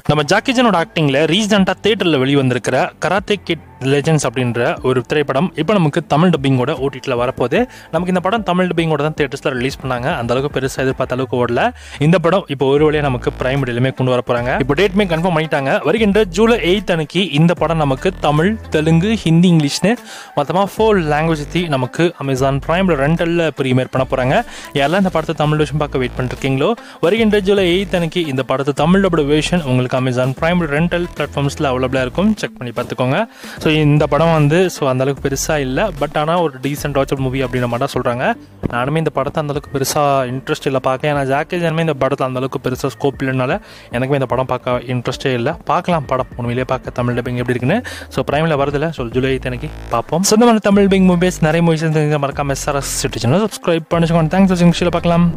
நம்ம ஜாக்கி சானோட ஆக்டிங்கில் ரீசெண்டாக தேட்டரில் வெளிவந்திருக்கிற கராத்தே கிட் லெஜெண்ட்ஸ் அப்படின்ற ஒரு திரைப்படம் இப்போ நமக்கு தமிழ் டப்பிங்கோட ஓடிடியில் வரப்போகுது. நமக்கு இந்த படம் தமிழ் டப்பிங்கோட தான் தேட்டர்ஸில் ரிலீஸ் பண்ணாங்க. அந்த அளவுக்கு பெருசாக எதிர்பார்த்த அளவுக்கு ஓடல. இந்த படம் இப்போ ஒரு வழியாக நமக்கு பிரைம் வீடியோலுமே கொண்டு வர போகிறாங்க. இப்போ டேட்மே கன்ஃபார்ம் பண்ணிட்டாங்க. வருகின்ற ஜூலை 8 அன்னைக்கு இந்த படம் நமக்கு தமிழ், தெலுங்கு, ஹிந்தி, இங்கிலீஷ்னு மொத்தமாக 4 லாங்குவேஜ் நமக்கு அமேசான் பிரைமில் ரெண்டலில் ப்ரீமியர் பண்ண போகிறாங்க. யாரெல்லாம் இந்த படத்தை தமிழ் விஷயம் பார்க்க வெயிட் பண்ணிருக்கீங்களோ வருகின்ற ஜூலை 8 அன்னைக்கு இந்த படத்தை தமிழ் டபுள் வேர்ஷன் உங்களுக்கு அமேசான் பிரைம் ரெண்டல் பிளாட்ஃபார்ம்ஸில் அவைலபிளாக இருக்கும். செக் பண்ணி பார்த்துக்கோங்க. ஸோ இந்த படம் வந்து அந்தளவுக்கு பெருசாக இல்லை, பட் ஆனால் ஒரு டீசென்ட் வாட்சபிள் மூவி அப்படின்ற மாதிரி தான் சொல்கிறாங்க. நானுமே இந்த படத்தை அந்தளவுக்கு பெருசாக இன்ட்ரெஸ்ட் இல்லை பார்க்க. ஏன்னா ஜாக்கி சானுமே இந்த படத்தில் அந்தளவுக்கு பெருசாக ஸ்கோப் இல்லைனால எனக்குமே இந்த படம் பார்க்க இன்ட்ரெஸ்ட்டே இல்லை. பார்க்கலாம் படம் உண்மையிலே பார்க்க தமிழ் டப்பிங் எப்படி இருக்குன்னு. ஸோ பிரைமில் வரதில்லை. ஸோ ஜூலை 8 அன்னைக்கு பார்ப்போம். சொந்தமான தமிழ் டப்பிங் மூவிஸ் நிறைய மூவிஸ் மறக்காம SRS சேனல் சப்ஸ்கிரைப் பண்ணிச்சுக்கோங்க. தேங்க்ஸ் ஃபார் வாட்சிங். பார்க்கலாம்.